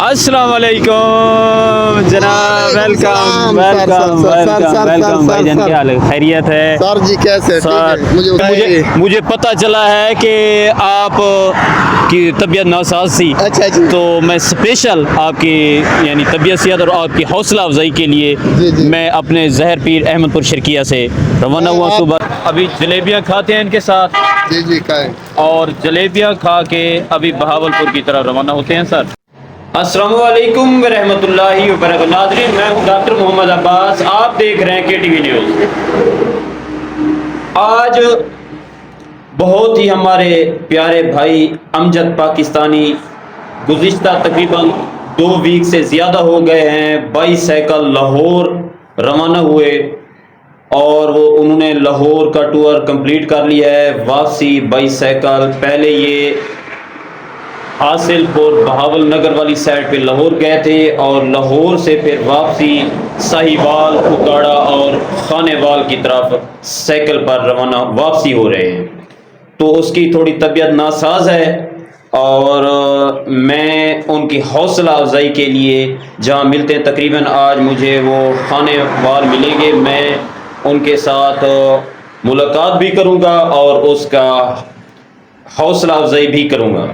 अस्सलाम वालेकुम जनाब, वेलकम वेलकम वेलकम वेलकम भाईजान, क्या हाल है? खैरियत है सर जी? कैसे? सर? मुझे पता चला है कि आप की तबीयत नासाज थी। अच्छा जी। तो मैं स्पेशल आपकी यानी तबीयत सेहत और आपकी हौसला अफजाई के लिए जी। मैं अपने जहर पीर अहमदपुर शर्किया से रवाना हुआ सुबह। अभी जलेबियाँ खाते हैं इनके साथ जी खाएं। और जलेबियाँ खा के अभी बहावलपुर की तरफ रवाना होते हैं सर। अस्सलामु अलैकुम व रहमतुल्लाहि व बरकातहू। नाज़रीन, मैं हूँ डॉक्टर मोहम्मद अब्बास, आप देख रहे हैं KTV न्यूज़। आज बहुत ही हमारे प्यारे भाई अमजद पाकिस्तानी गुज़िश्ता तकरीबन 2 वीक से ज़्यादा हो गए हैं बाईसाइकिल लाहौर रवाना हुए और वो उन्होंने लाहौर का टूर कंप्लीट कर लिया है। वापसी बाईसाइकिल, पहले ये हासिलपुर बहावल नगर वाली साइड पे लाहौर गए थे और लाहौर से फिर वापसी साहिवाल, उकाड़ा और खानेवाल की तरफ साइकिल पर रवाना वापसी हो रहे हैं। तो उसकी थोड़ी तबीयत नासाज है और मैं उनकी हौसला अफजाई के लिए जहाँ मिलते हैं, तकरीबन आज मुझे वो खानेवाल मिलेंगे। मैं उनके साथ मुलाकात भी करूँगा और उसका हौसला अफजाई भी करूँगा।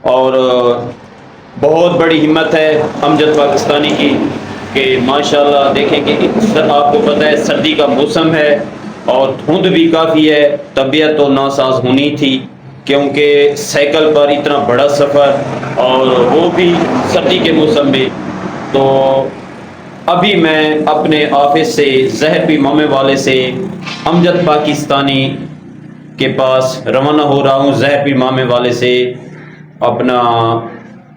और बहुत बड़ी हिम्मत है अमजद पाकिस्तानी की कि माशाल्लाह देखें कि आपको पता है सर्दी का मौसम है और धुंध भी काफ़ी है। तबीयत तो नासाज होनी थी क्योंकि साइकिल पर इतना बड़ा सफ़र और वो भी सर्दी के मौसम में। तो अभी मैं अपने ऑफिस से जहर पी मामे वाले से अमजद पाकिस्तानी के पास रवाना हो रहा हूँ, जहर पी मामे वाले से अपना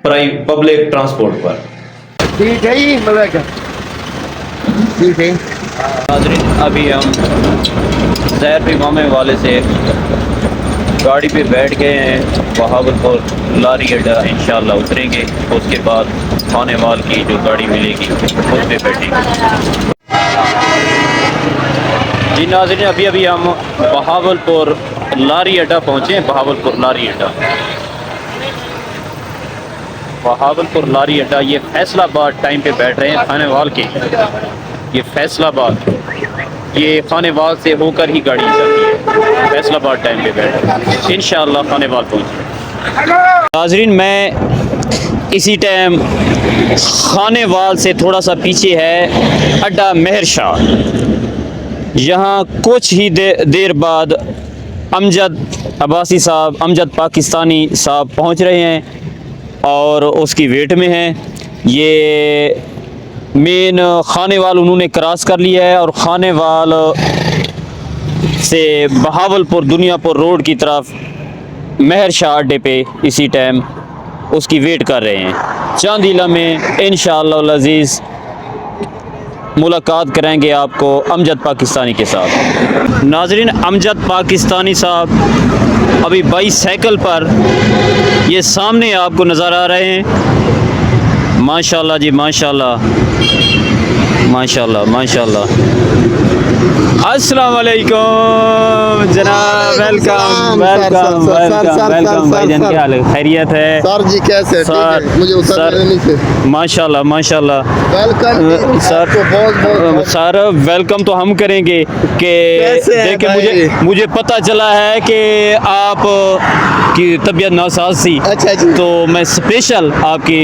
पब्लिक ट्रांसपोर्ट पर। ठीक है जी, ठीक है। नाज़रीन, अभी हम जहर पी मामे वाले से गाड़ी पे बैठ गए हैं, बहावलपुर लारी अड्डा इंशाल्लाह उतरेंगे। उसके बाद खानेवाल की जो गाड़ी मिलेगी उस पर बैठेंगे। जी नाज़रीन, अभी हम बहावलपुर लारी अड्डा पहुँचे हैं। बहावलपुर लारी अड्डा, बहावलपुर लारी अड्डा, ये फैसलाबाद टाइम पे बैठ रहे हैं खानेवाल के। ये फैसलाबाद, ये खानेवाल से होकर ही गाड़ी चलती है। फैसलाबाद टाइम पे बैठ रहे हैं, इंशाअल्लाह खानेवाल पहुँचे। नाज़रीन, मैं इसी टाइम खानेवाल से थोड़ा सा पीछे है अड्डा मेहर शाह। यहाँ कुछ ही देर बाद अमजद अब्बासी साहब, अमजद पाकिस्तानी साहब पहुँच रहे हैं और उसकी वेट में हैं। ये मेन खानेवाल उन्होंने क्रॉस कर लिया है और खानेवाल से बहावलपुर दुनियापुर रोड की तरफ मेहर शाह अड्डे पे इसी टाइम उसकी वेट कर रहे हैं। चांदीला में इंशाअल्लाह अज़ीज़ मुलाकात कराएंगे आपको अमजद पाकिस्तानी के साथ। नाज़रीन, अमजद पाकिस्तानी साहब अभी बाईसाइकिल पर ये सामने आपको नज़र आ रहे हैं। माशाल्लाह जी, माशाल्लाह माशाल्लाह माशाल्लाह। अस्सलाम वालेकुम जनाब, वेलकम वेलकम वेलकम वेलकम भाईजान, क्या हाल है? खैरियत है सर जी? कैसे? सर? मुझे सर माशाल्लाह माशाल्लाह। वेलकम सर, बहुत सर वेलकम तो हम करेंगे कि देखिए मुझे पता चला है कि आप की तबीयत नासाज थी। अच्छा जी। तो मैं स्पेशल आपकी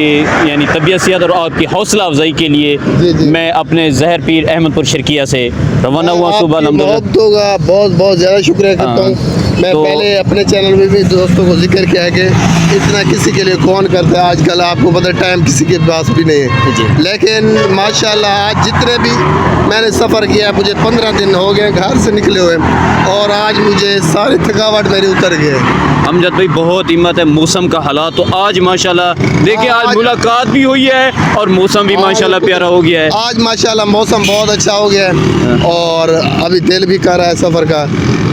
यानी तबीयत सेहत और आपकी हौसला अफजाई के लिए जी। मैं अपने जहर पीर अहमदपुर शर्किया से रवाना हुआ सुबह। बहुत बहुत ज़्यादा शुक्रिया करता हूँ। मैं तो पहले अपने चैनल में भी दोस्तों को जिक्र किया कि इतना किसी के लिए कौन करता है। आजकल आपको पता है टाइम किसी के पास भी नहीं है, लेकिन माशाल्लाह आज जितने भी मैंने सफ़र किया, मुझे 15 दिन हो गए घर से निकले हुए और आज मुझे सारी थकावट मेरी उतर गई है। अमजद भाई, बहुत हिम्मत है। मौसम का हालात तो आज माशाल्लाह देखिए, आज मुलाकात भी हुई है और मौसम भी माशाल्लाह प्यारा हो गया है। आज माशाल्लाह मौसम बहुत अच्छा हो गया है और अभी दिल भी कर रहा है सफ़र का।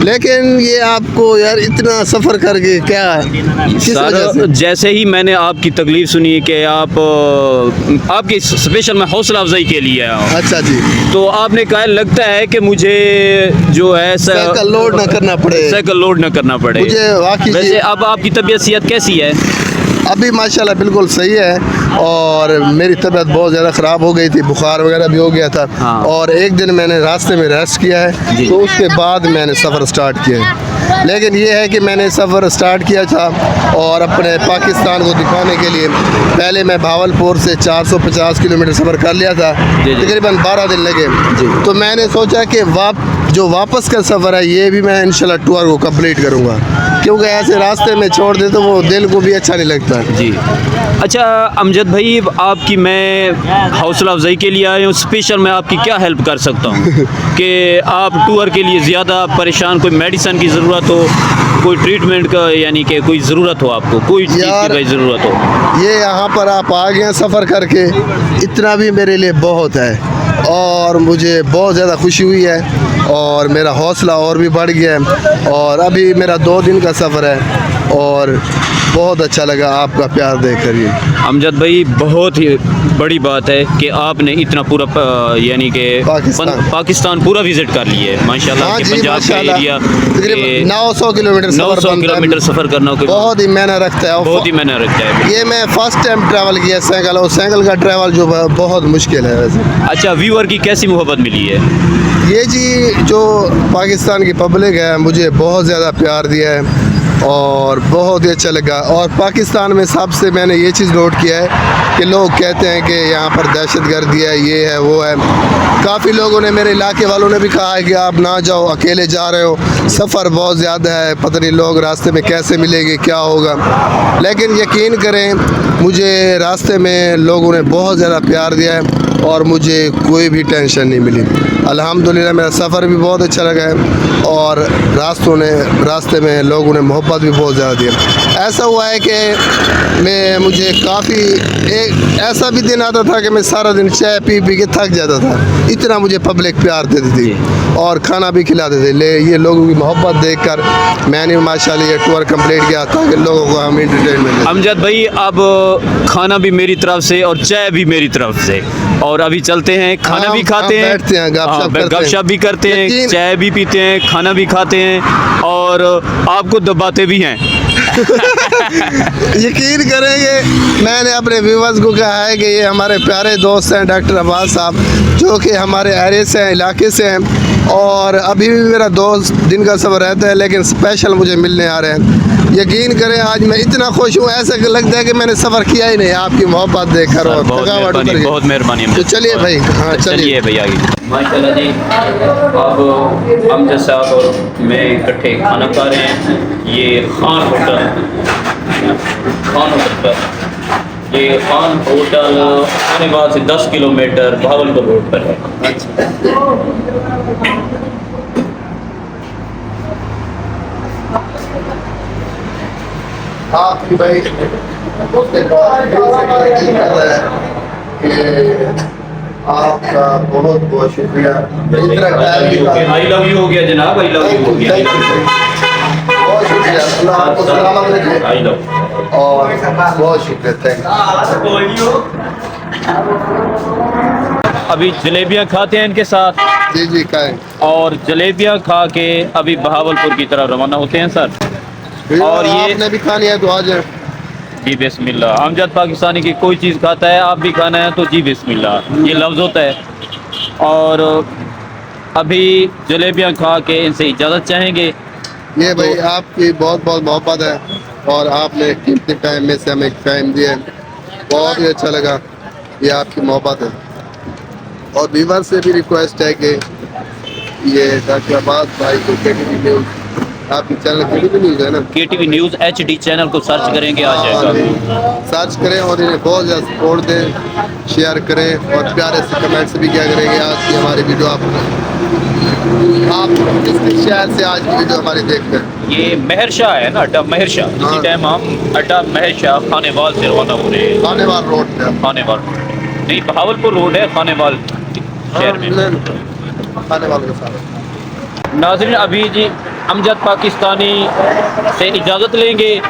लेकिन ये आपको यार इतना सफ़र करके क्या सर, जैसे ही मैंने आपकी तकलीफ़ सुनी कि आप आपकी स्पेशल मैं हौसला अफजाई के लिए आया हूँ। अच्छा जी। तो आपने कहा लगता है कि मुझे जो है साइकिल लोड ना करना पड़े, साइकिल लोड ना करना पड़े। मुझे वाकई वैसे अब आपकी तबीयत सेहत कैसी है? अभी माशाल्लाह बिल्कुल सही है। और मेरी तबीयत बहुत ज़्यादा ख़राब हो गई थी, बुखार वगैरह भी हो गया था। हाँ। और एक दिन मैंने रास्ते में रेस्ट किया है, जी। तो उसके बाद मैंने सफ़र स्टार्ट किया है। लेकिन ये है कि मैंने सफ़र स्टार्ट किया था और अपने पाकिस्तान को दिखाने के लिए पहले मैं भावलपुर से 450 किलोमीटर सफ़र कर लिया था, जी, जी। तकरीबन 12 दिन लगे। जी। तो मैंने सोचा कि जो वापस का सफ़र है ये भी मैं इंशाल्लाह टूर को कंप्लीट करूँगा, क्योंकि ऐसे रास्ते में छोड़ दे तो वो दिल को भी अच्छा नहीं लगता। जी। अच्छा अमजद भाई, आपकी मैं हौसला अफजाई के लिए आया हूँ, स्पेशल मैं आपकी क्या हेल्प कर सकता हूँ कि आप टूर के लिए ज़्यादा परेशान, कोई मेडिसिन की ज़रूरत हो, कोई ट्रीटमेंट का यानी कि कोई ज़रूरत हो, आपको कोई चीज़ की यार, भाई ज़रूरत हो। ये यहाँ पर आप आ गए हैं सफ़र करके, इतना भी मेरे लिए बहुत है और मुझे बहुत ज़्यादा खुशी हुई है और मेरा हौसला और भी बढ़ गया है। और अभी मेरा 2 दिन का सफ़र है और बहुत अच्छा लगा आपका प्यार देख कर। ये अमजद भाई, बहुत ही बड़ी बात है कि आपने इतना पूरा यानी कि पाकिस्तान पूरा विजिट कर लिया है माशाल्लाह। हाँ कि जी, पंजाब का माशाल्लाह। एरिया तकरीबन 900 किलोमीटर 900 किलोमीटर सफ़र करना कोई बहुत ही मेहनत रखता है। बहुत ही मेहनत रखता है। ये मैं फर्स्ट टाइम ट्रैवल किया साइकिल, और साइकिल का ट्रैवल जो बहुत मुश्किल है वैसे। अच्छा, व्यूअर की कैसी मोहब्बत मिली है? ये जी जो पाकिस्तान की पब्लिक है मुझे बहुत ज़्यादा प्यार दिया है और बहुत ही अच्छा लगा। और पाकिस्तान में सबसे मैंने ये चीज़ नोट किया है कि लोग कहते हैं कि यहाँ पर दहशतगर्दी है, ये है वो है। काफ़ी लोगों ने, मेरे इलाके वालों ने भी कहा है कि आप ना जाओ, अकेले जा रहे हो, सफ़र बहुत ज़्यादा है, पता नहीं लोग रास्ते में कैसे मिलेंगे, क्या होगा। लेकिन यकीन करें, मुझे रास्ते में लोगों ने बहुत ज़्यादा प्यार दिया है और मुझे कोई भी टेंशन नहीं मिली। अल्हम्दुलिल्लाह मेरा सफ़र भी बहुत अच्छा लगा है और रास्ते में लोगों ने मोहब्बत भी बहुत ज़्यादा दिया। ऐसा हुआ है कि मुझे काफ़ी एक ऐसा भी दिन आता था कि मैं सारा दिन चाय पी के थक जाता था, इतना मुझे पब्लिक प्यार देती थी और खाना भी खिलाते थे। ये लोगों की मोहब्बत देखकर मैंने माशाल्लाह ये टूर कंप्लीट किया ताकि लोगों को हम इंटरटेनमेंट। अमजद भाई, अब खाना भी मेरी तरफ से और चाय भी मेरी तरफ से, और अभी चलते हैं, खाना भी खाते हैं, बैठते हैं, गपशप भी करते हैं, चाय भी पीते हैं, खाना भी खाते हैं और आपको दबाते भी हैं। यकीन करेंगे, मैंने अपने व्यूवर्स को कहा है कि ये हमारे प्यारे दोस्त हैं डॉक्टर अब्बास साहब, जो कि हमारे एरिया से हैं, इलाके से हैं और अभी भी मेरा 2 दिन का सफ़र रहता है, लेकिन स्पेशल मुझे मिलने आ रहे हैं। यकीन करें, आज मैं इतना खुश हूँ, ऐसा लगता है कि मैंने सफ़र किया ही नहीं, आपकी मोहब्बत देखकर और थकावट उतर गई। बहुत मेहरबानी। तो चलिए भाई, हाँ चलिए भैया आगे। माशाल्लाह जी, अब अमजद साहब और मैं इकट्ठे खाना खा रहे हैं। ये खान होटल पर, ये खान होटल खानेवाल से 10 किलोमीटर भावलपुर रोड पर है। आपकी भाई उसके बाद आपका बहुत बहुत शुक्रिया। आई लव यू हो गया जनाब, आई लव यू हो गया। बहुत शुक्रिया, अल्लाह आपको सलामत रखे। आई लव और बहुत शुक्रिया, थैंक यू। अभी जलेबियाँ खाते हैं इनके साथ। जी जी खाएं। और जलेबियाँ खा के अभी बहावलपुर की तरफ रवाना होते हैं सर। और ये आपने भी खानी है तो आ जाए। जी बिस्मिल्लाह। अमजद पाकिस्तानी की कोई चीज़ खाता है, आप भी खाना है तो जी बिस्मिल्लाह, ये लफ्ज़ होता है। और अभी जलेबियाँ खा के इनसे इजाज़त चाहेंगे। ये भाई आपकी बहुत बहुत मोहब्बत है और आपने कीमती टाइम में से हमें टाइम दिया, बहुत ही अच्छा लगा। ये आपकी मोहब्बत है। और व्यूअर से भी रिक्वेस्ट है कि ये डॉक्टर अब्बास भाई को KTV न्यूज़, आपकी चैनल KTV न्यूज़ है ना, KTV न्यूज़ HD चैनल को सर्च करेंगे, आ जाएगा। सर्च करें और इन्हें बहुत ज़्यादा सपोर्ट दें, शेयर करें और प्यारे से कमेंट्स भी क्या करेंगे। आज की हमारी वीडियो आप किस शहर से आज की वीडियो हमारी देखते हैं? ये महरशाह है ना, अड्डा महरशाह। इसी टाइम हम अड्डा महरशाह खानेवाल से रवाना हो रहे हैं। खानेवाल रोड पे, खानेवाल नहीं, बहावलपुर रोड है, खानेवाल शहर में। खानेवाल के साथ नाज़रीन, अभी जी अमजद पाकिस्तानी से इजाज़त लेंगे।